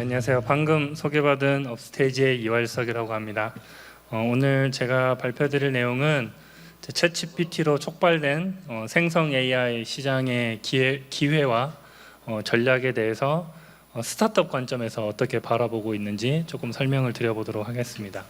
안녕하세요. 방금 소개받은 업스테이지의 이활석이라고 합니다. 오늘 제가 발표드릴 내용은 챗GPT로 촉발된 생성 AI 시장의 기회와 전략에 대해서 스타트업 관점에서 어떻게 바라보고 있는지 조금 설명을 드려보도록 하겠습니다.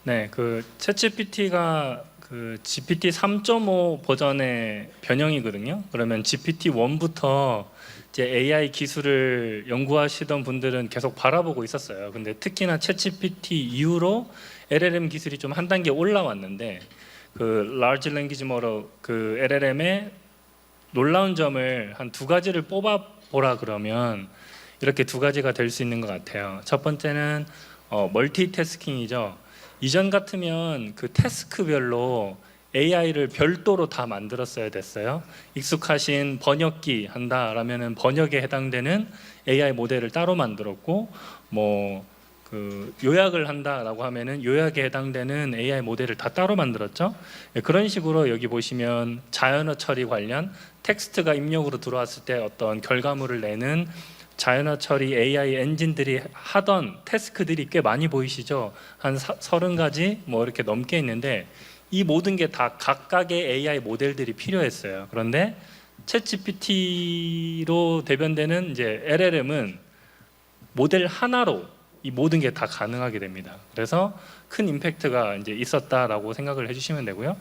네, 그 챗GPT가 그 GPT 3.5 버전의 변형이거든요. 그러면 GPT 1부터 이제 AI 기술을 연구하시던 분들은 계속 바라보고 있었어요. 근데 특히나 챗GPT 이후로 LLM 기술이 좀 한 단계 올라왔는데 그 Large Language Model 그 LLM의 놀라운 점을 한 두 가지를 뽑아 보라 그러면 이렇게 두 가지가 될 수 있는 것 같아요. 첫 번째는 멀티태스킹이죠. 이전 같으면 그 태스크별로 AI를 별도로 다 만들었어야 됐어요. 익숙하신 번역기 한다라면은 번역에 해당되는 AI 모델을 따로 만들었고, 그 요약을 한다라고 하면은 요약에 해당되는 AI 모델을 다 따로 만들었죠. 그런 식으로 여기 보시면 자연어 처리 관련 텍스트가 입력으로 들어왔을 때 어떤 결과물을 내는 자연어 처리 AI 엔진들이 하던 태스크들이 꽤 많이 보이시죠? 한 30가지 이렇게 넘게 있는데 이 모든 게 다 각각의 AI 모델들이 필요했어요. 그런데 챗GPT로 대변되는 이제 LLM은 모델 하나로 이 모든 게 다 가능하게 됩니다. 그래서 큰 임팩트가 이제 있었다라고 생각을 해주시면 되고요.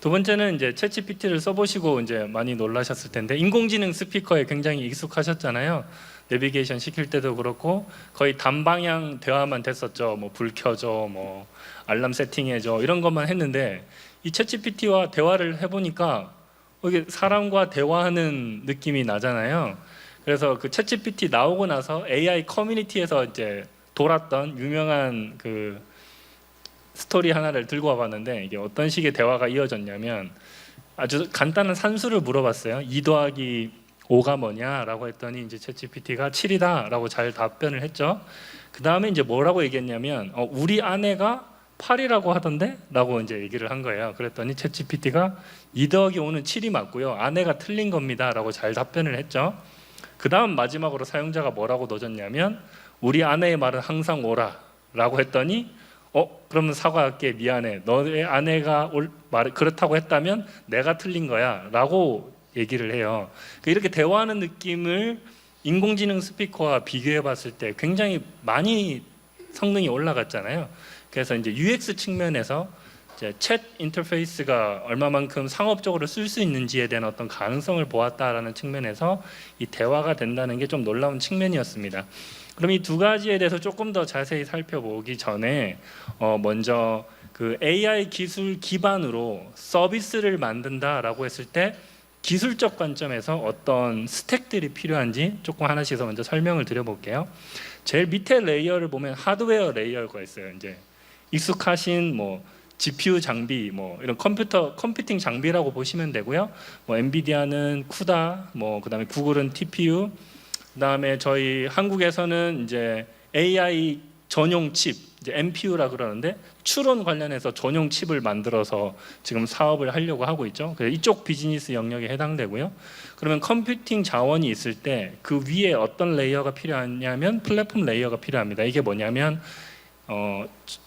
두 번째는 이제 챗GPT를 써보시고 이제 많이 놀라셨을 텐데 인공지능 스피커에 굉장히 익숙하셨잖아요. 내비게이션 시킬 때도 그렇고 거의 단방향 대화만 됐었죠. 불 켜줘, 알람 세팅해줘 이런 것만 했는데 이 챗GPT와 대화를 해보니까 이게 사람과 대화하는 느낌이 나잖아요. 그래서 그 챗GPT 나오고 나서 AI 커뮤니티에서 이제 돌았던 유명한 그 스토리 하나를 들고 와봤는데 이게 어떤 식의 대화가 이어졌냐면 아주 간단한 산수를 물어봤어요. 2 더하기 5가 뭐냐라고 했더니 이제 챗GPT가 7이다라고 잘 답변을 했죠. 그 다음에 이제 뭐라고 얘기했냐면 우리 아내가 8이라고 하던데? 라고 이제 얘기를 한 거예요. 그랬더니 챗GPT가 2 더하기 5는 7이 맞고요. 아내가 틀린 겁니다. 라고 잘 답변을 했죠. 그 다음 마지막으로 사용자가 뭐라고 넣어줬냐면 우리 아내의 말은 항상 오라 라고 했더니 그러면 사과할게 미안해 너의 아내가 그렇다고 했다면 내가 틀린 거야 라고 얘기를 해요. 이렇게 대화하는 느낌을 인공지능 스피커와 비교해 봤을 때 굉장히 많이 성능이 올라갔잖아요. 그래서 이제 UX 측면에서 이제 챗 인터페이스가 얼마만큼 상업적으로 쓸 수 있는지에 대한 어떤 가능성을 보았다라는 측면에서 이 대화가 된다는 게 좀 놀라운 측면이었습니다. 그럼 이 두 가지에 대해서 조금 더 자세히 살펴보기 전에 먼저 그 AI 기술 기반으로 서비스를 만든다라고 했을 때 기술적 관점에서 어떤 스택들이 필요한지 조금 하나씩 먼저 설명을 드려볼게요. 제일 밑에 레이어를 보면 하드웨어 레이어가 있어요. 이제 익숙하신 GPU 장비, 이런 컴퓨팅 장비라고 보시면 되고요. 엔비디아는 쿠다, 그다음에 구글은 TPU, 그다음에 저희 한국에서는 이제 AI 전용 칩, 이제 NPU라 그러는데 추론 관련해서 전용 칩을 만들어서 지금 사업을 하려고 하고 있죠. 그래서 이쪽 비즈니스 영역에 해당되고요. 그러면 컴퓨팅 자원이 있을 때 그 위에 어떤 레이어가 필요하냐면 플랫폼 레이어가 필요합니다. 이게 뭐냐면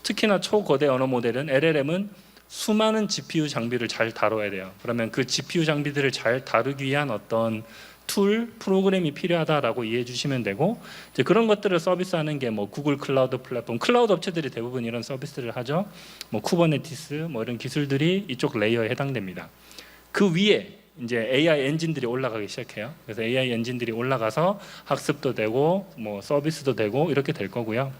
특히나 초거대 언어 모델은 LLM은 수많은 GPU 장비를 잘 다뤄야 돼요. 그러면 그 GPU 장비들을 잘 다루기 위한 어떤 툴, 프로그램이 필요하다라고 이해해 주시면 되고 이제 그런 것들을 서비스하는 게 구글 클라우드 플랫폼, 클라우드 업체들이 대부분 이런 서비스를 하죠. 쿠버네티스 이런 기술들이 이쪽 레이어에 해당됩니다. 그 위에 이제 AI 엔진들이 올라가기 시작해요. 그래서 AI 엔진들이 올라가서 학습도 되고 서비스도 되고 이렇게 될 거고요.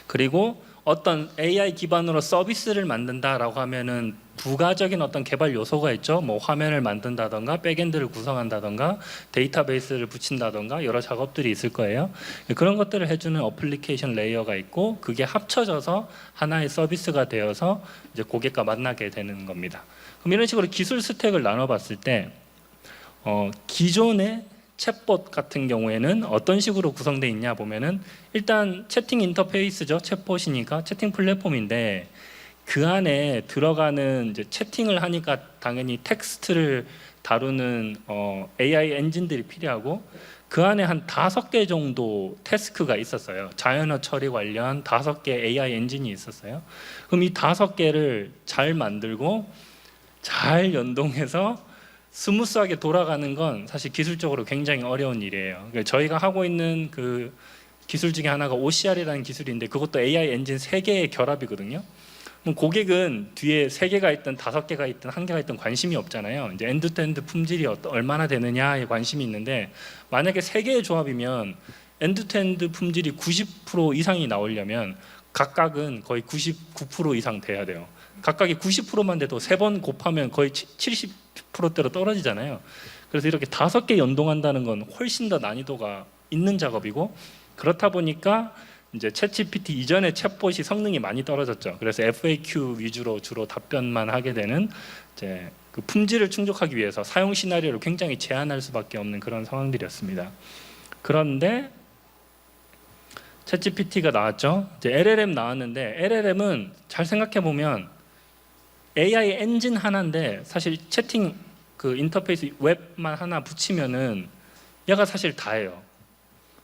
그리고 어떤 AI 기반으로 서비스를 만든다라고 하면은 부가적인 어떤 개발 요소가 있죠. 화면을 만든다던가 백엔드를 구성한다던가 데이터베이스를 붙인다던가 여러 작업들이 있을 거예요. 그런 것들을 해주는 어플리케이션 레이어가 있고 그게 합쳐져서 하나의 서비스가 되어서 이제 고객과 만나게 되는 겁니다. 그럼 이런 식으로 기술 스택을 나눠봤을 때 기존의 챗봇 같은 경우에는 어떤 식으로 구성되어 있냐 보면은 일단 채팅 인터페이스죠. 챗봇이니까 채팅 플랫폼인데 그 안에 들어가는 이제 채팅을 하니까 당연히 텍스트를 다루는 AI 엔진들이 필요하고 그 안에 한 5개 정도 태스크가 있었어요. 자연어 처리 관련 5개 AI 엔진이 있었어요. 그럼 이 5개를 잘 만들고 잘 연동해서 스무스하게 돌아가는 건 사실 기술적으로 굉장히 어려운 일이에요. 그러니까 저희가 하고 있는 그 기술 중에 하나가 OCR이라는 기술인데 그것도 AI 엔진 3개의 결합이거든요. 그럼 고객은 뒤에 3개가 있든 5개가 있든 1개가 있든 관심이 없잖아요. 이제 엔드투엔드 품질이 얼마나 되느냐에 관심이 있는데 만약에 3개의 조합이면 엔드투엔드 품질이 90% 이상이 나오려면 각각은 거의 99% 이상 돼야 돼요. 각각이 90%만 돼도 3번 곱하면 거의 70%대로 떨어지잖아요. 그래서 이렇게 5개 연동한다는 건 훨씬 더 난이도가 있는 작업이고 그렇다 보니까 이제 챗GPT 이전에 챗봇이 성능이 많이 떨어졌죠. 그래서 FAQ 위주로 주로 답변만 하게 되는 이제 그 품질을 충족하기 위해서 사용 시나리오를 굉장히 제한할 수밖에 없는 그런 상황들이었습니다. 그런데 챗GPT가 나왔죠. 이제 LLM 나왔는데 LLM은 잘 생각해 보면 AI 엔진 하나인데 사실 채팅 그 인터페이스 웹만 하나 붙이면은 얘가 사실 다예요.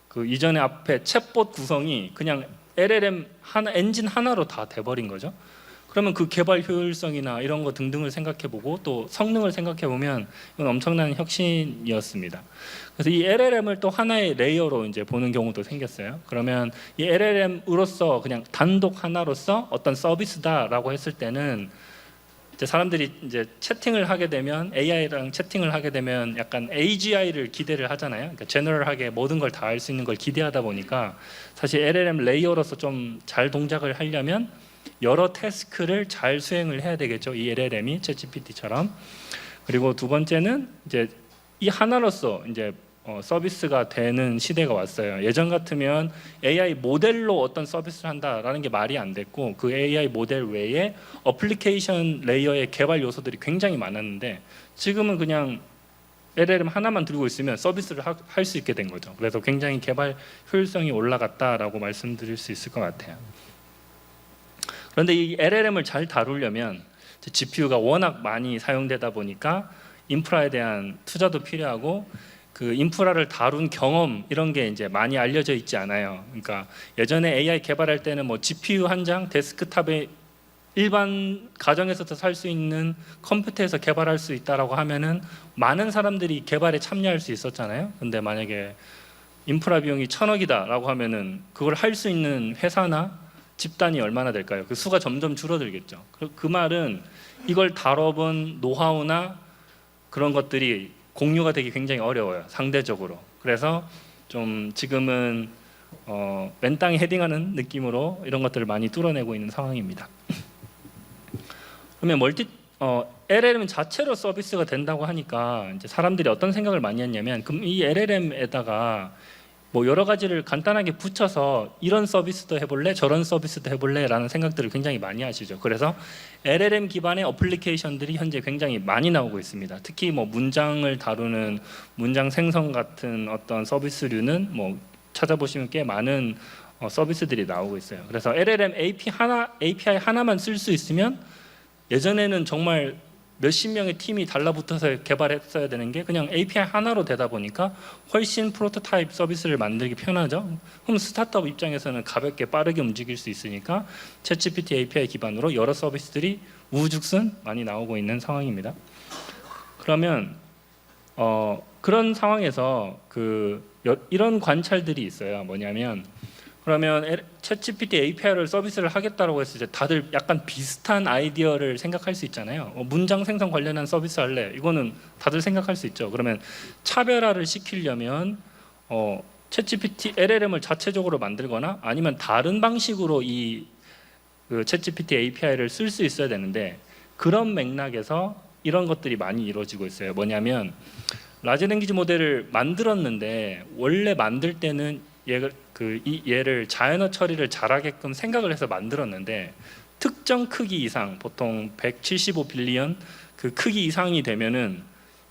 그 이전에 앞에 챗봇 구성이 그냥 LLM 하나 엔진 하나로 다 돼버린 거죠. 그러면 그 개발 효율성이나 이런 거 등등을 생각해보고 또 성능을 생각해보면 이건 엄청난 혁신이었습니다. 그래서 이 LLM을 또 하나의 레이어로 이제 보는 경우도 생겼어요. 그러면 이 LLM으로서 그냥 단독 하나로서 어떤 서비스다라고 했을 때는 이제 사람들이 이제 채팅을 하게 되면 AI랑 채팅을 하게 되면 약간 AGI를 기대를 하잖아요. 그러니까 제너럴하게 모든 걸 다 할 수 있는 걸 기대하다 보니까 사실 LLM 레이어로서 좀 잘 동작을 하려면 여러 태스크를 잘 수행을 해야 되겠죠. 이 LLM이 챗GPT처럼. 그리고 두 번째는 이제 이 하나로서 이제 서비스가 되는 시대가 왔어요. 예전 같으면 AI 모델로 어떤 서비스를 한다라는 게 말이 안 됐고 그 AI 모델 외에 어플리케이션 레이어의 개발 요소들이 굉장히 많았는데 지금은 그냥 LLM 하나만 들고 있으면 서비스를 할 수 있게 된 거죠. 그래서 굉장히 개발 효율성이 올라갔다라고 말씀드릴 수 있을 것 같아요. 그런데 이 LLM을 잘 다루려면 GPU가 워낙 많이 사용되다 보니까 인프라에 대한 투자도 필요하고 그 인프라를 다룬 경험 이런 게 이제 많이 알려져 있지 않아요. 그러니까 예전에 AI 개발할 때는 뭐 GPU 한 장 데스크탑에 일반 가정에서도 살 수 있는 컴퓨터에서 개발할 수 있다라고 하면은 많은 사람들이 개발에 참여할 수 있었잖아요. 근데 만약에 인프라 비용이 1,000억이다라고 하면은 그걸 할 수 있는 회사나 집단이 얼마나 될까요? 그 수가 점점 줄어들겠죠. 그 말은 이걸 다뤄본 노하우나 그런 것들이 공유가 되기 굉장히 어려워요. 상대적으로. 그래서 좀 지금은 맨 땅에 헤딩하는 느낌으로 이런 것들을 많이 뚫어내고 있는 상황입니다. 그러면 LLM 자체로 서비스가 된다고 하니까 이제 사람들이 어떤 생각을 많이 했냐면 그럼 이 LLM에다가 뭐 여러 가지를 간단하게 붙여서 이런 서비스도 해볼래 저런 서비스도 해볼래 라는 생각들을 굉장히 많이 하시죠. 그래서 LLM 기반의 어플리케이션들이 현재 굉장히 많이 나오고 있습니다. 특히 뭐 문장을 다루는 문장 생성 같은 어떤 서비스류는 뭐 찾아보시면 꽤 많은 서비스들이 나오고 있어요. 그래서 LLM API 하나만 쓸 수 있으면 예전에는 정말 몇십 명의 팀이 달라붙어서 개발했어야 되는 게 그냥 API 하나로 되다 보니까 훨씬 프로토타입 서비스를 만들기 편하죠. 그럼 스타트업 입장에서는 가볍게 빠르게 움직일 수 있으니까 챗GPT API 기반으로 여러 서비스들이 우후죽순 많이 나오고 있는 상황입니다. 그러면 그런 상황에서 이런 관찰들이 있어요. 뭐냐면 그러면 챗GPT API를 서비스를 하겠다고 했을 때 다들 약간 비슷한 아이디어를 생각할 수 있잖아요. 문장 생성 관련한 서비스 할래. 이거는 다들 생각할 수 있죠. 그러면 차별화를 시키려면 챗GPT LLM을 자체적으로 만들거나 아니면 다른 방식으로 이 챗GPT API를 쓸 수 있어야 되는데 그런 맥락에서 이런 것들이 많이 이루어지고 있어요. 뭐냐면 라지 랭귀지 모델을 만들었는데 원래 만들 때는 얘를 자연어 처리를 잘하게끔 생각을 해서 만들었는데 특정 크기 이상 보통 175 빌리언 그 크기 이상이 되면은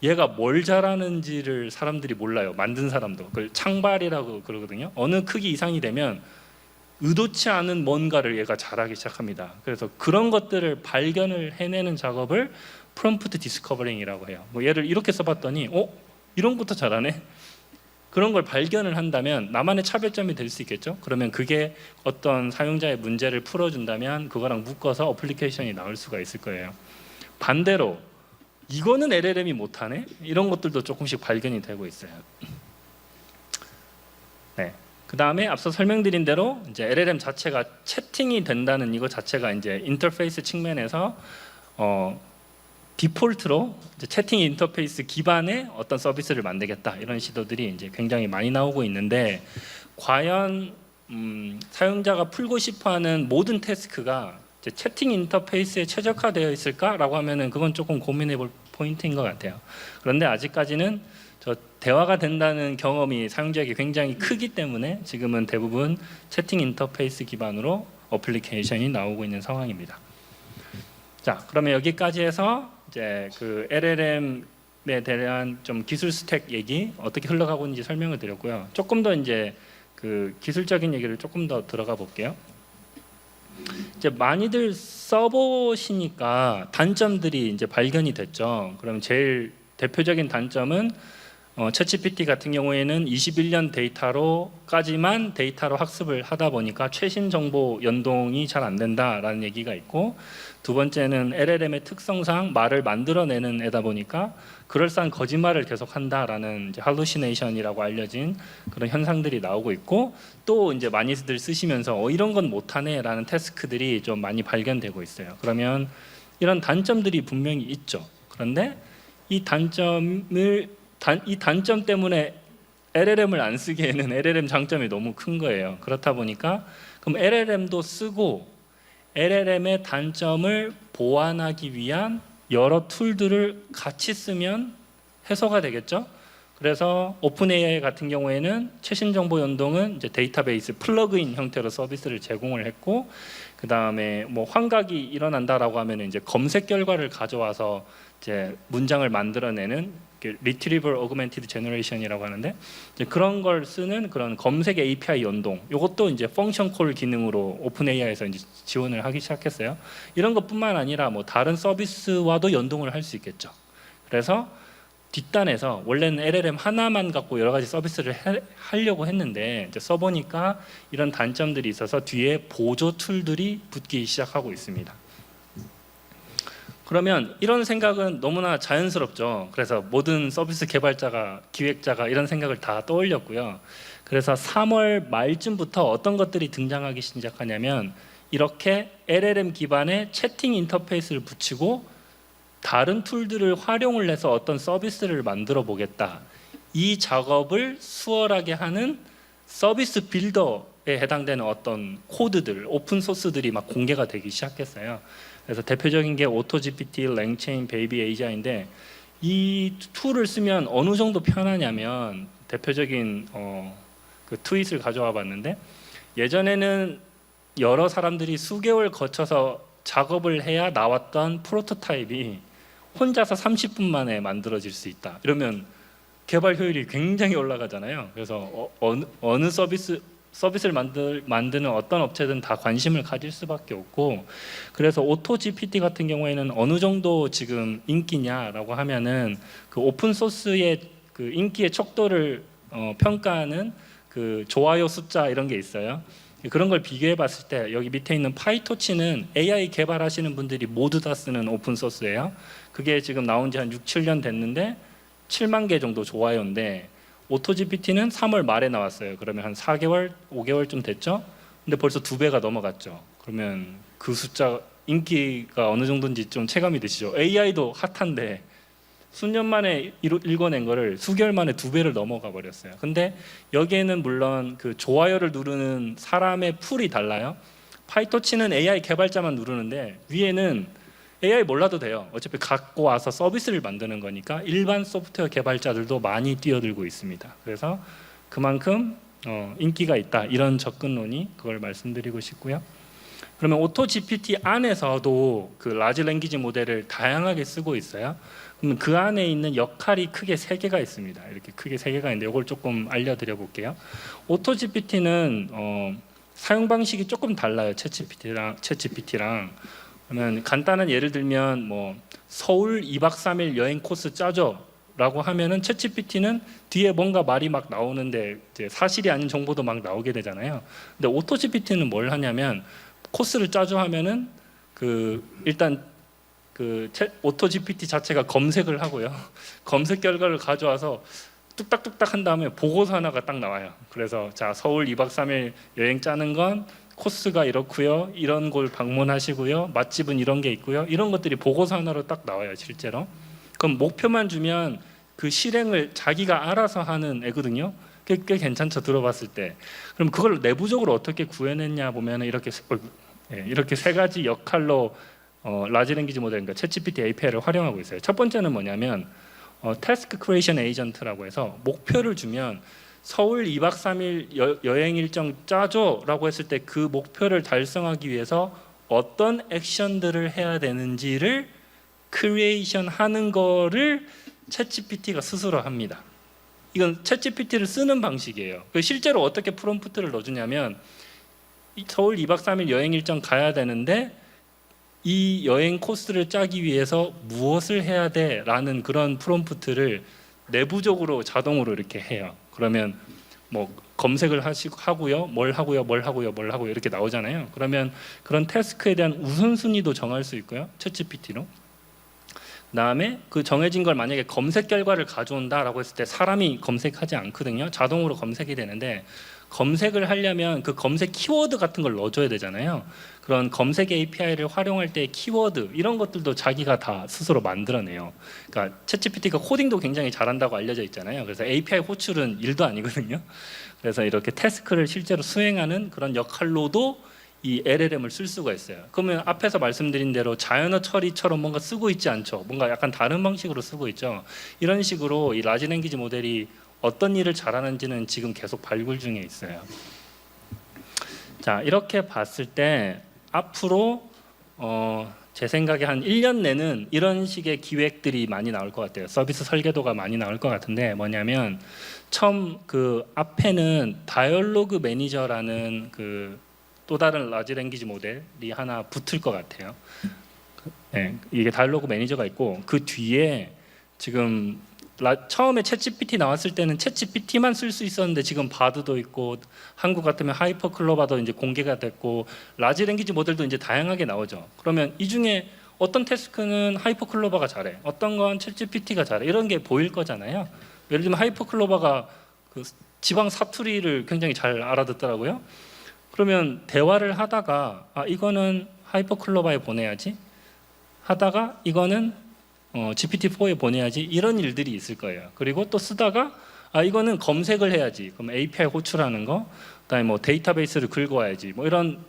얘가 뭘 잘하는지를 사람들이 몰라요. 만든 사람도 그걸 창발이라고 그러거든요. 어느 크기 이상이 되면 의도치 않은 뭔가를 얘가 잘하기 시작합니다. 그래서 그런 것들을 발견을 해내는 작업을 프롬프트 디스커버링이라고 해요. 뭐 얘를 이렇게 써봤더니 이런 것도 잘하네. 그런 걸 발견을 한다면 나만의 차별점이 될 수 있겠죠. 그러면 그게 어떤 사용자의 문제를 풀어준다면 그거랑 묶어서 어플리케이션이 나올 수가 있을 거예요. 반대로 이거는 LLM이 못하네? 이런 것들도 조금씩 발견이 되고 있어요. 네. 그 다음에 앞서 설명드린 대로 이제 LLM 자체가 채팅이 된다는 이거 자체가 이제 인터페이스 측면에서 디폴트로 이제 채팅 인터페이스 기반의 어떤 서비스를 만들겠다 이런 시도들이 이제 굉장히 많이 나오고 있는데 과연 사용자가 풀고 싶어하는 모든 태스크가 이제 채팅 인터페이스에 최적화되어 있을까라고 하면은 그건 조금 고민해볼 포인트인 것 같아요. 그런데 아직까지는 저 대화가 된다는 경험이 사용자에게 굉장히 크기 때문에 지금은 대부분 채팅 인터페이스 기반으로 어플리케이션이 나오고 있는 상황입니다. 자, 그러면 여기까지 해서 이제 그 LLM에 대한 좀 기술 스택 얘기 어떻게 흘러가고 있는지 설명을 드렸고요. 조금 더 이제 그 기술적인 얘기를 조금 더 들어가 볼게요. 이제 많이들 써보시니까 단점들이 이제 발견이 됐죠. 그럼 제일 대표적인 단점은 챗GPT 같은 경우에는 21년 데이터로까지만 데이터로 학습을 하다 보니까 최신 정보 연동이 잘 안 된다라는 얘기가 있고, 두 번째는 LLM의 특성상 말을 만들어내는 애다 보니까 그럴싸한 거짓말을 계속한다라는 이제 할루시네이션이라고 알려진 그런 현상들이 나오고 있고, 또 이제 많이들 쓰시면서 이런 건 못하네라는 태스크들이 좀 많이 발견되고 있어요. 그러면 이런 단점들이 분명히 있죠. 그런데 이 단점 때문에 LLM을 안 쓰기에는 LLM 장점이 너무 큰 거예요. 그렇다 보니까 그럼 LLM도 쓰고 LLM의 단점을 보완하기 위한 여러 툴들을 같이 쓰면 해소가 되겠죠. 그래서 오픈AI 같은 경우에는 최신 정보 연동은 이제 데이터베이스 플러그인 형태로 서비스를 제공을 했고, 그 다음에 뭐 환각이 일어난다라고 하면 이제 검색 결과를 가져와서 이제 문장을 만들어내는 Retrieval Augmented Generation이라고 하는데, 이제 그런 걸 쓰는 그런 검색 API 연동, 이것도 이제 펑션 콜 기능으로 오픈AI에서 이제 지원을 하기 시작했어요. 이런 것뿐만 아니라 뭐 다른 서비스와도 연동을 할 수 있겠죠. 그래서 뒷단에서 원래는 LLM 하나만 갖고 여러 가지 서비스를 하려고 했는데 이제 써보니까 이런 단점들이 있어서 뒤에 보조 툴들이 붙기 시작하고 있습니다. 그러면 이런 생각은 너무나 자연스럽죠. 그래서 모든 서비스 개발자가, 기획자가 이런 생각을 다 떠올렸고요. 그래서 3월 말쯤부터 어떤 것들이 등장하기 시작하냐면, 이렇게 LLM 기반의 채팅 인터페이스를 붙이고 다른 툴들을 활용을 해서 어떤 서비스를 만들어 보겠다, 이 작업을 수월하게 하는 서비스 빌더에 해당되는 어떤 코드들, 오픈 소스들이 막 공개가 되기 시작했어요. 그래서 대표적인 게 오토GPT, 랭체인, 베이비 에이자인데, 이 툴을 쓰면 어느 정도 편하냐면 대표적인 그 트윗을 가져와 봤는데, 예전에는 여러 사람들이 수개월 거쳐서 작업을 해야 나왔던 프로토타입이 혼자서 30분 만에 만들어질 수 있다. 이러면 개발 효율이 굉장히 올라가잖아요. 그래서 어느 서비스를 만드는 어떤 업체든 다 관심을 가질 수밖에 없고, 그래서 오토GPT 같은 경우에는 어느 정도 지금 인기냐라고 하면은 그 오픈 소스의 그 인기의 척도를 평가하는 그 좋아요 숫자 이런 게 있어요. 그런 걸 비교해 봤을 때 여기 밑에 있는 파이토치는 AI 개발하시는 분들이 모두 다 쓰는 오픈 소스예요. 그게 지금 나온 지 한 6, 7년 됐는데 7만 개 정도 좋아요인데, 오토GPT는 3월 말에 나왔어요. 그러면 한 4개월, 5개월쯤 됐죠. 근데 벌써 2배가 넘어갔죠. 그러면 그 숫자, 인기가 어느 정도인지 좀 체감이 되시죠. AI도 핫한데 수년 만에 읽어낸 거를 수개월 만에 2배를 넘어가 버렸어요. 근데 여기에는 물론 그 좋아요를 누르는 사람의 풀이 달라요. 파이토치는 AI 개발자만 누르는데 위에는 AI 몰라도 돼요. 어차피 갖고 와서 서비스를 만드는 거니까 일반 소프트웨어 개발자들도 많이 뛰어들고 있습니다. 그래서 그만큼 인기가 있다, 이런 접근론이 그걸 말씀드리고 싶고요. 그러면 오토GPT 안에서도 그 라지 랭귀지 모델을 다양하게 쓰고 있어요. 그러면 그 안에 있는 역할이 크게 3개가 있습니다. 이렇게 크게 3개가 있는데 이걸 조금 알려드려 볼게요. 오토GPT는 사용 방식이 조금 달라요. 챗GPT랑. 그러면 간단한 예를 들면 뭐 서울 2박 3일 여행 코스 짜줘라고 하면은 챗GPT는 뒤에 뭔가 말이 막 나오는데 이제 사실이 아닌 정보도 막 나오게 되잖아요. 근데 오토GPT는 뭘 하냐면 코스를 짜줘 하면은 일단 오토GPT 자체가 검색을 하고요. 검색 결과를 가져와서 뚝딱뚝딱 한 다음에 보고서 하나가 딱 나와요. 그래서 자, 서울 2박 3일 여행 짜는 건 코스가 이렇고요. 이런 곳 방문하시고요. 맛집은 이런 게 있고요. 이런 것들이 보고서 하나로 딱 나와요, 실제로. 그럼 목표만 주면 그 실행을 자기가 알아서 하는 애거든요. 꽤 괜찮죠, 들어봤을 때. 그럼 그걸 내부적으로 어떻게 구현했냐 보면 이렇게 세 가지 역할로 라지 랭귀지 모델, 그러니까 챗GPT API를 활용하고 있어요. 첫 번째는 뭐냐면 태스크 크리에이션 에이전트라고 해서 목표를 주면 서울 2박 3일 여행 일정 짜줘라고 했을 때 그 목표를 달성하기 위해서 어떤 액션들을 해야 되는지를 크리에이션 하는 거를 챗GPT가 스스로 합니다. 이건 챗GPT를 쓰는 방식이에요. 실제로 어떻게 프롬프트를 넣어주냐면 서울 2박 3일 여행 일정 가야 되는데 이 여행 코스를 짜기 위해서 무엇을 해야 돼? 라는 그런 프롬프트를 내부적으로 자동으로 이렇게 해요. 그러면 뭐 검색을 하고요. 뭘 하고요. 이렇게 나오잖아요. 그러면 그런 태스크에 대한 우선순위도 정할 수 있고요. 챗GPT로. 그다음에 그 정해진 걸 만약에 검색 결과를 가져온다라고 했을 때 사람이 검색하지 않거든요. 자동으로 검색이 되는데 검색을 하려면 그 검색 키워드 같은 걸 넣어줘야 되잖아요. 그런 검색 API를 활용할 때 키워드 이런 것들도 자기가 다 스스로 만들어내요. 그러니까 챗GPT가 코딩도 굉장히 잘한다고 알려져 있잖아요. 그래서 API 호출은 일도 아니거든요. 그래서 이렇게 태스크를 실제로 수행하는 그런 역할로도 이 LLM을 쓸 수가 있어요. 그러면 앞에서 말씀드린 대로 자연어 처리처럼 뭔가 쓰고 있지 않죠. 뭔가 약간 다른 방식으로 쓰고 있죠. 이런 식으로 이 라지 랭귀지 모델이 어떤 일을 잘하는지는 지금 계속 발굴 중에 있어요. 자, 이렇게 봤을 때 앞으로 제 생각에 한 1년 내는 이런 식의 기획들이 많이 나올 것 같아요. 서비스 설계도가 많이 나올 것 같은데 뭐냐면 처음 그 앞에는 다이얼로그 매니저라는 또 다른 라지 랭귀지 모델이 하나 붙을 것 같아요. 네, 이게 다이얼로그 매니저가 있고 그 뒤에 지금 처음에 챗GPT 나왔을 때는 챗GPT만 쓸 수 있었는데 지금 바드도 있고 한국 같으면 하이퍼클로바도 이제 공개가 됐고 라지 랭귀지 모델도 이제 다양하게 나오죠. 그러면 이 중에 어떤 태스크는 하이퍼클로바가 잘해, 어떤 건 챗GPT가 잘해 이런 게 보일 거잖아요. 예를 들면 하이퍼클로바가 그 지방 사투리를 굉장히 잘 알아듣더라고요. 그러면 대화를 하다가 이거는 하이퍼클로바에 보내야지 하다가 이거는 GPT-4에 보내야지 이런 일들이 있을 거예요. 그리고 또 쓰다가 이거는 검색을 해야지. 그럼 API 호출하는 거, 그다음에 뭐 데이터베이스를 긁어와야지. 뭐 이런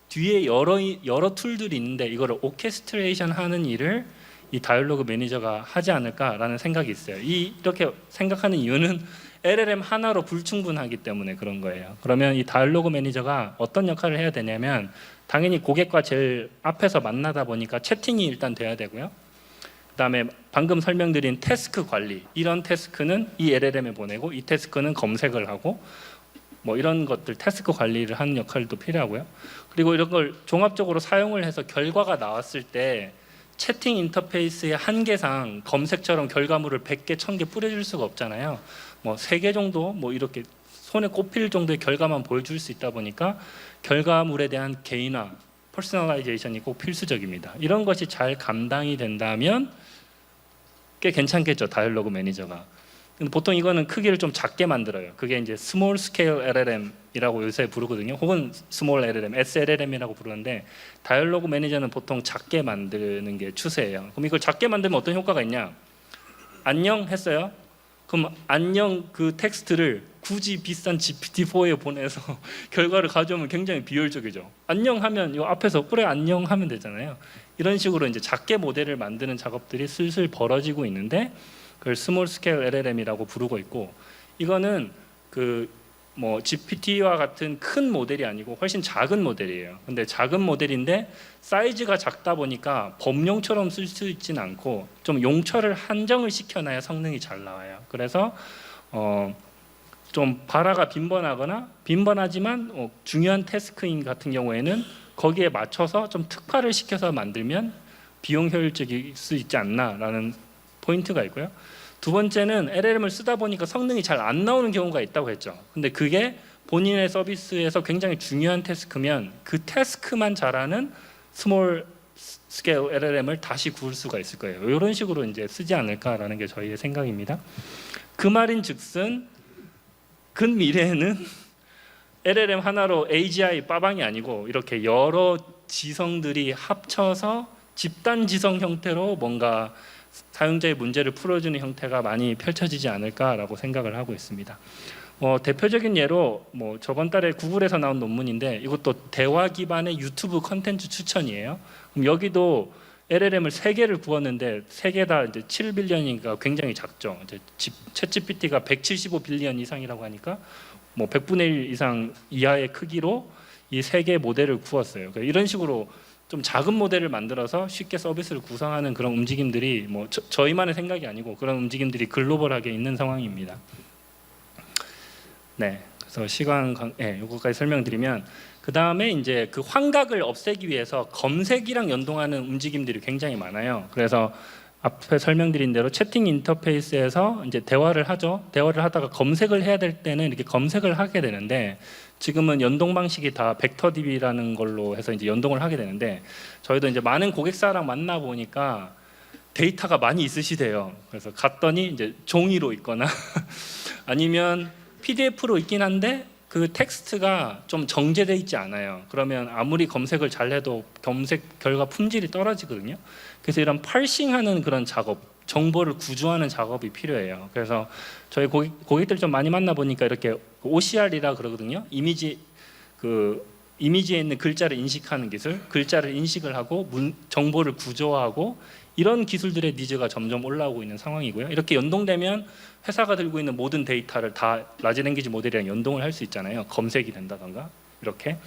뒤에 여러 툴들이 있는데 이거를 오케스트레이션 하는 일을 이 다이얼로그 매니저가 하지 않을까라는 생각이 있어요. 이렇게 생각하는 이유는 LLM 하나로 불충분하기 때문에 그런 거예요. 그러면 이 다이얼로그 매니저가 어떤 역할을 해야 되냐면 당연히 고객과 제일 앞에서 만나다 보니까 채팅이 일단 돼야 되고요. 그다음에 방금 설명드린 태스크 관리, 이런 태스크는 이 LLM에 보내고 이 태스크는 검색을 하고 뭐 이런 것들 태스크 관리를 하는 역할도 필요하고요. 그리고 이런 걸 종합적으로 사용을 해서 결과가 나왔을 때 채팅 인터페이스의 한계상 검색처럼 결과물을 100개, 1000개 뿌려줄 수가 없잖아요. 뭐 3개 정도 뭐 이렇게 손에 꼽힐 정도의 결과만 보여줄 수 있다 보니까 결과물에 대한 개인화, 퍼스널라이제이션이 꼭 필수적입니다. 이런 것이 잘 감당이 된다면 꽤 괜찮겠죠, 다이얼로그 매니저가. 근데 보통 이거는 크기를 좀 작게 만들어요. 그게 이제 스몰 스케일 LLM이라고 요새 부르거든요. 혹은 스몰 LLM, SLLM이라고 부르는데 다이얼로그 매니저는 보통 작게 만드는 게 추세예요. 그럼 이걸 작게 만들면 어떤 효과가 있냐? 안녕 했어요. 그럼 안녕 그 텍스트를 굳이 비싼 GPT-4에 보내서 결과를 가져오면 굉장히 비효율적이죠. 안녕 하면 이 앞에서 그래 안녕 하면 되잖아요. 이런 식으로 이제 작게 모델을 만드는 작업들이 슬슬 벌어지고 있는데 그걸 스몰 스케일 LLM이라고 부르고 있고 이거는 뭐 GPT와 같은 큰 모델이 아니고 훨씬 작은 모델이에요. 근데 작은 모델인데 사이즈가 작다 보니까 범용처럼 쓸 수 있지는 않고 좀 용처를 한정을 시켜놔야 성능이 잘 나와요. 그래서 좀 발화가 빈번하지만 중요한 태스크인 같은 경우에는 거기에 맞춰서 좀 특화를 시켜서 만들면 비용 효율적일 수 있지 않나라는 포인트가 있고요. 두 번째는 LLM을 쓰다 보니까 성능이 잘 안 나오는 경우가 있다고 했죠. 근데 그게 본인의 서비스에서 굉장히 중요한 태스크면 그 태스크만 잘하는 스몰 스케일 LLM을 다시 구울 수가 있을 거예요. 이런 식으로 이제 쓰지 않을까라는 게 저희의 생각입니다. 그 말인즉슨 근미래에는 LLM 하나로 AGI 빠방이 아니고 이렇게 여러 지성들이 합쳐서 집단 지성 형태로 뭔가 사용자의 문제를 풀어주는 형태가 많이 펼쳐지지 않을까라고 생각을 하고 있습니다. 대표적인 예로 저번 달에 구글에서 나온 논문인데 이것도 대화 기반의 유튜브 컨텐츠 추천이에요. 그럼 여기도 LLM을 3개를 구웠는데 3개 다 이제 7빌리언이니까 굉장히 작죠. 이제 챗GPT가 175빌리언 이상이라고 하니까 100분의 1 이상 이하의 크기로 이 3개의 모델을 구웠어요. 그러니까 이런 식으로 좀 작은 모델을 만들어서 쉽게 서비스를 구성하는 그런 움직임들이 저희만의 생각이 아니고 그런 움직임들이 글로벌하게 있는 상황입니다. 네, 그래서 요거까지 설명드리면 그 다음에 이제 그 환각을 없애기 위해서 검색이랑 연동하는 움직임들이 굉장히 많아요. 그래서 앞에 설명드린 대로 채팅 인터페이스에서 이제 대화를 하죠. 대화를 하다가 검색을 해야 될 때는 이렇게 검색을 하게 되는데 지금은 연동 방식이 다 벡터DB라는 걸로 해서 이제 연동을 하게 되는데 저희도 이제 많은 고객사랑 만나 보니까 데이터가 많이 있으시대요. 그래서 갔더니 이제 종이로 있거나 아니면 PDF로 있긴 한데 그 텍스트가 좀 정제돼 있지 않아요. 그러면 아무리 검색을 잘 해도 검색 결과 품질이 떨어지거든요. 그래서 이런 par싱하는 그런 작업, 정보를 구조하는 작업이 필요해요. 그래서 저희 고객들 좀 많이 만나 보니까 이렇게 OCR이라 그러거든요. 이미지에 있는 글자를 인식하는 기술, 글자를 인식을 하고 정보를 구조화하고 이런 기술들의 니즈가 점점 올라오고 있는 상황이고요. 이렇게 연동되면 회사가 들고 있는 모든 데이터를 다 라지 랭귀지 모델이랑 연동을 할 수 있잖아요. 검색이 된다던가 이렇게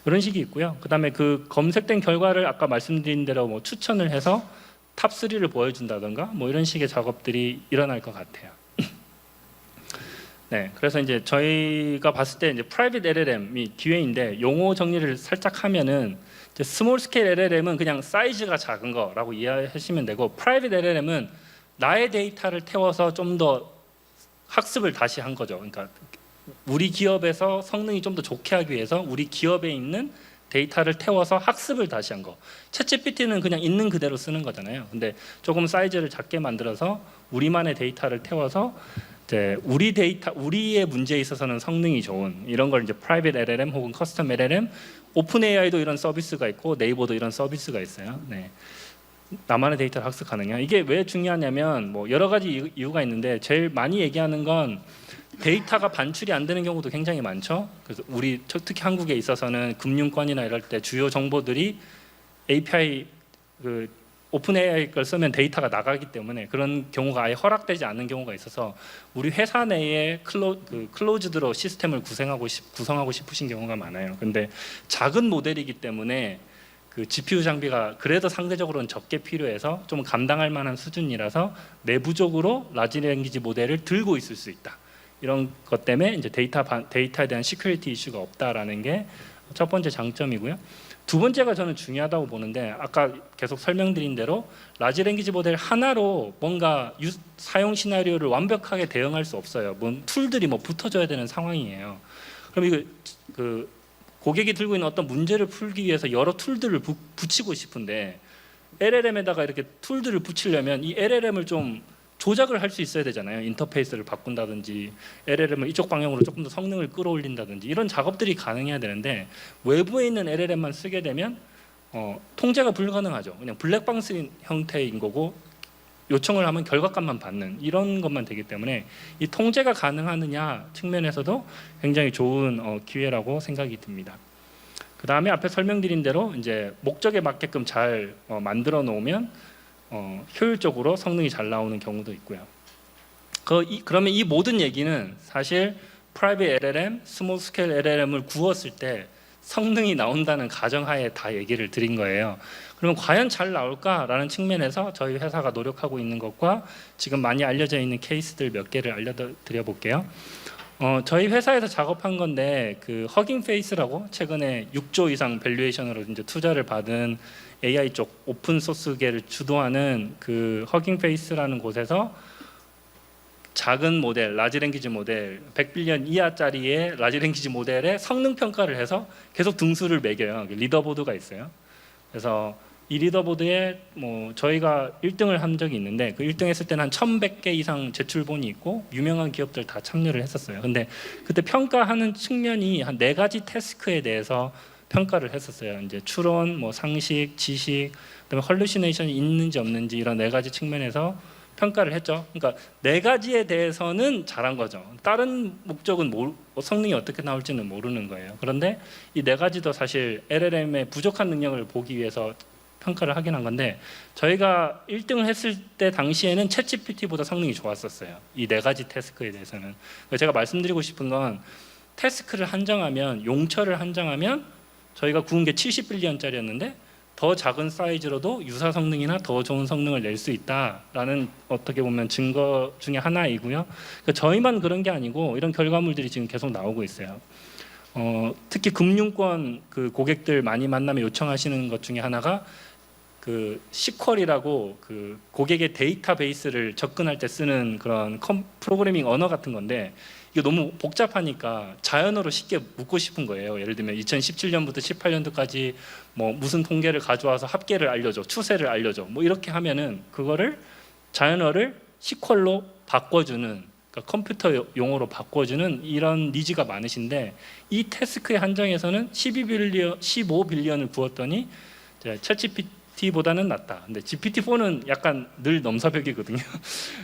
이런 식이 있고요. 그다음에 그 검색된 결과를 아까 말씀드린 대로 추천을 해서 탑 3를 보여준다던가 이런 식의 작업들이 일어날 것 같아요. 네, 그래서 이제 저희가 봤을 때 이제 프라이빗 LLM이 기회인데 용어 정리를 살짝 하면은 이제 스몰 스케일 LLM은 그냥 사이즈가 작은 거라고 이해하시면 되고 프라이빗 LLM은 나의 데이터를 태워서 좀 더 학습을 다시 한 거죠. 그러니까 우리 기업에서 성능이 좀 더 좋게 하기 위해서 우리 기업에 있는 데이터를 태워서 학습을 다시 한 거. 챗GPT는 그냥 있는 그대로 쓰는 거잖아요. 근데 조금 사이즈를 작게 만들어서 우리만의 데이터를 태워서 이제 우리의 문제에 있어서는 성능이 좋은 이런 걸 이제 프라이빗 LLM 혹은 커스텀 LLM, 오픈 AI도 이런 서비스가 있고 네이버도 이런 서비스가 있어요. 네. 나만의 데이터를 학습 가능해요. 이게 왜 중요하냐면 여러 가지 이유가 있는데 제일 많이 얘기하는 건 데이터가 반출이 안 되는 경우도 굉장히 많죠. 그래서 우리 특히 한국에 있어서는 금융권이나 이럴 때 주요 정보들이 API 오픈 AI 걸 쓰면 데이터가 나가기 때문에 그런 경우가 아예 허락되지 않는 경우가 있어서 우리 회사 내에 클로즈드로 시스템을 구성하고 싶으신 경우가 많아요. 근데 작은 모델이기 때문에 그 GPU 장비가 그래도 상대적으로는 적게 필요해서 좀 감당할 만한 수준이라서 내부적으로 라지 랭귀지 모델을 들고 있을 수 있다. 이런 것 때문에 이제 데이터에 대한 시큐리티 이슈가 없다라는 게 첫 번째 장점이고요. 두 번째가 저는 중요하다고 보는데 아까 계속 설명드린 대로 라지 랭귀지 모델 하나로 뭔가 사용 시나리오를 완벽하게 대응할 수 없어요. 툴들이 붙어줘야 되는 상황이에요. 그럼 이거 고객이 들고 있는 어떤 문제를 풀기 위해서 여러 툴들을 붙이고 싶은데 LLM에다가 이렇게 툴들을 붙이려면 이 LLM을 좀 조작을 할 수 있어야 되잖아요. 인터페이스를 바꾼다든지 LLM을 이쪽 방향으로 조금 더 성능을 끌어올린다든지 이런 작업들이 가능해야 되는데 외부에 있는 LLM만 쓰게 되면 통제가 불가능하죠. 그냥 블랙박스 형태인 거고 요청을 하면 결과값만 받는 이런 것만 되기 때문에 이 통제가 가능하느냐 측면에서도 굉장히 좋은 기회라고 생각이 듭니다. 그 다음에 앞에 설명드린 대로 이제 목적에 맞게끔 잘 만들어 놓으면 효율적으로 성능이 잘 나오는 경우도 있고요. 그러면 이 모든 얘기는 사실 프라이빗 LLM, 스몰 스케일 LLM을 구웠을 때 성능이 나온다는 가정하에 다 얘기를 드린 거예요. 그러면 과연 잘 나올까라는 측면에서 저희 회사가 노력하고 있는 것과 지금 많이 알려져 있는 케이스들 몇 개를 알려드려 볼게요. 저희 회사에서 작업한 건데 그 허깅 페이스라고 최근에 6조 이상 밸류에이션으로 이제 투자를 받은 AI 쪽 오픈 소스계를 주도하는 그 허깅 페이스라는 곳에서 작은 모델, 라지 랭귀지 모델, 100빌리언 이하짜리의 라지 랭귀지 모델의 성능 평가를 해서 계속 등수를 매겨요. 리더보드가 있어요. 그래서 이 리더보드에 뭐 저희가 1등을 한 적이 있는데 그 1등 했을 때는 한 1100개 이상 제출본이 있고 유명한 기업들 다 참여를 했었어요. 근데 그때 평가하는 측면이 한 4가지 태스크에 대해서 평가를 했었어요. 이제 추론, 뭐 상식, 지식, 그다음에 헐루시네이션이 있는지 없는지 이런 4가지 측면에서 평가를 했죠. 그러니까 4가지에 대해서는 잘한 거죠. 다른 목적은 성능이 어떻게 나올지는 모르는 거예요. 그런데 이 4가지도 사실 LLM의 부족한 능력을 보기 위해서 평가를 하긴 한 건데 저희가 1등을 했을 때 당시에는 챗GPT보다 성능이 좋았었어요. 이 4가지 태스크에 대해서는. 제가 말씀드리고 싶은 건 태스크를 한정하면 용처를 한정하면 저희가 구운 게 70빌리언짜리였는데 더 작은 사이즈로도 유사 성능이나 더 좋은 성능을 낼 수 있다라는 어떻게 보면 증거 중에 하나이고요. 그러니까 저희만 그런 게 아니고 이런 결과물들이 지금 계속 나오고 있어요. 특히 금융권 그 고객들 많이 만나면 요청하시는 것 중에 하나가 그 시퀄이라고 그 고객의 데이터베이스를 접근할 때 쓰는 그런 프로그래밍 언어 같은 건데 이게 너무 복잡하니까 자연어로 쉽게 묻고 싶은 거예요. 예를 들면 2017년부터 18년도까지 뭐 무슨 통계를 가져와서 합계를 알려줘, 추세를 알려줘, 뭐 이렇게 하면은 그거를 자연어를 시퀄로 바꿔주는, 그러니까 컴퓨터 용어로 바꿔주는 이런 니즈가 많으신데 이 태스크의 한정에서는 15빌리언을 부었더니 챗GPT보다는 낫다. 근데 GPT-4는 약간 늘 넘사벽이거든요.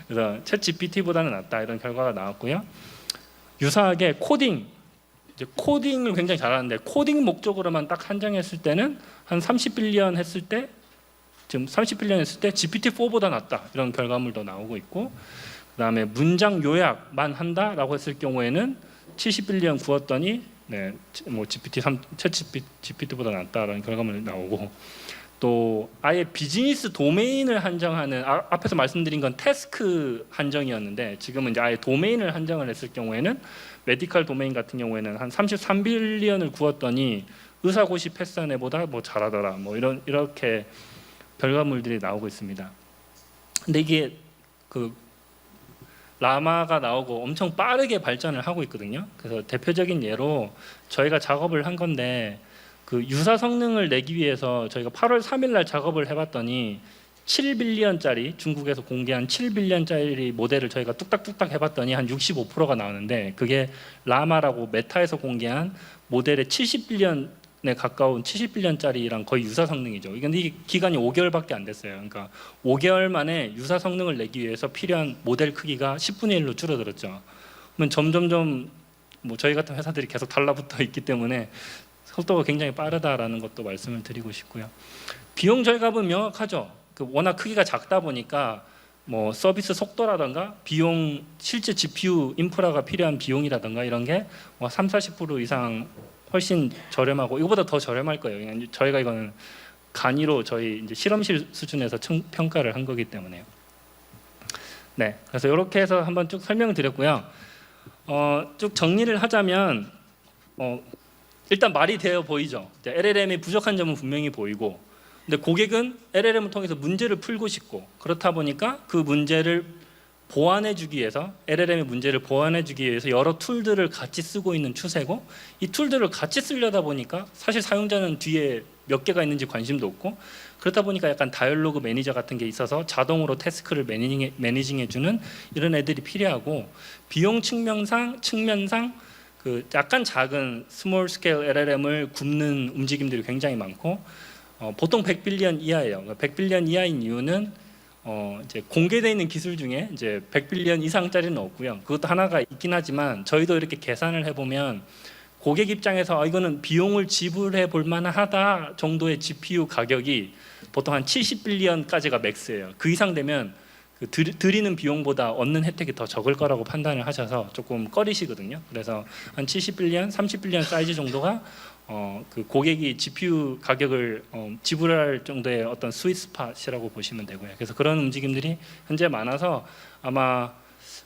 그래서 챗GPT보다는 낫다 이런 결과가 나왔고요. 유사하게 코딩을 굉장히 잘하는데 코딩 목적으로만 딱 한정했을 때는 한 30빌리언 했을 때 지금 30빌리언 했을 때 GPT-4보다 낫다 이런 결과물도 나오고 있고 그다음에 문장 요약만 한다라고 했을 경우에는 70빌리언 구웠더니 뭐 챗GPT보다 낫다라는 결과물이 나오고 또 아예 비즈니스 도메인을 한정하는 앞에서 말씀드린 건 태스크 한정이었는데 지금은 이제 아예 도메인을 한정을 했을 경우에는 메디컬 도메인 같은 경우에는 한 33빌리언을 구웠더니 의사고시 패스한 애보다 뭐 잘하더라 뭐 이렇게 결과물들이 나오고 있습니다. 근데 이게 그 라마가 나오고 엄청 빠르게 발전을 하고 있거든요. 그래서 대표적인 예로 저희가 작업을 한 건데 그 유사 성능을 내기 위해서 저희가 8월 3일 날 작업을 해봤더니 7빌리언짜리 중국에서 공개한 7빌리언짜리 모델을 저희가 뚝딱뚝딱 해봤더니 한 65%가 나오는데 그게 라마라고 메타에서 공개한 모델의 70빌리언에 가까운 70빌리언짜리랑 거의 유사 성능이죠. 근데 이게 기간이 5개월밖에 안 됐어요. 그러니까 5개월 만에 유사 성능을 내기 위해서 필요한 모델 크기가 10분의 1로 줄어들었죠. 그러면 점점점 뭐 저희 같은 회사들이 계속 달라붙어 있기 때문에 속도가 굉장히 빠르다라는 것도 말씀을 드리고 싶고요. 비용 절감은 명확하죠. 워낙 크기가 작다 보니까 뭐 서비스 속도라든가 비용 실제 GPU 인프라가 필요한 비용이라든가 이런 게 뭐 30-40% 이상 훨씬 저렴하고 이거보다 더 저렴할 거예요. 저희가 이거는 간이로 저희 이제 실험실 수준에서 평가를 한 거기 때문에요. 네, 그래서 이렇게 해서 한번 쭉 설명을 드렸고요. 쭉 정리를 하자면 일단 말이 되어 보이죠. LLM이 부족한 점은 분명히 보이고 근데 고객은 LLM을 통해서 문제를 풀고 싶고 그렇다 보니까 그 문제를 보완해 주기 위해서 LLM의 문제를 보완해 주기 위해서 여러 툴들을 같이 쓰고 있는 추세고 이 툴들을 같이 쓰려다 보니까 사실 사용자는 뒤에 몇 개가 있는지 관심도 없고 그렇다 보니까 약간 다이얼로그 매니저 같은 게 있어서 자동으로 태스크를 매니징해 주는 이런 애들이 필요하고 비용 측면상 그 약간 작은 스몰 스케일 LLM을 굽는 움직임들이 굉장히 많고 보통 100빌리언 이하예요. 100빌리언 이하인 이유는 이제 공개되어 있는 기술 중에 이제 100빌리언 이상짜리는 없고요. 그것도 하나가 있긴 하지만 저희도 이렇게 계산을 해보면 고객 입장에서 이거는 비용을 지불해 볼 만하다 정도의 GPU 가격이 보통 한 70빌리언까지가 맥스예요. 그 이상 되면 그 드리는 비용보다 얻는 혜택이 더 적을 거라고 판단을 하셔서 조금 꺼리시거든요. 그래서 한 70빌리언, 30빌리언 사이즈 정도가 그 고객이 GPU 가격을 지불할 정도의 어떤 스윗 스팟이라고 보시면 되고요. 그래서 그런 움직임들이 현재 많아서 아마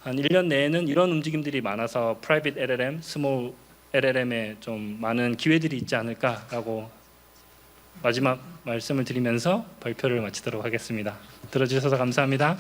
한 1년 내에는 이런 움직임들이 많아서 프라이빗 LLM, 스몰 LLM에 좀 많은 기회들이 있지 않을까라고 마지막 말씀을 드리면서 발표를 마치도록 하겠습니다. 들어주셔서 감사합니다.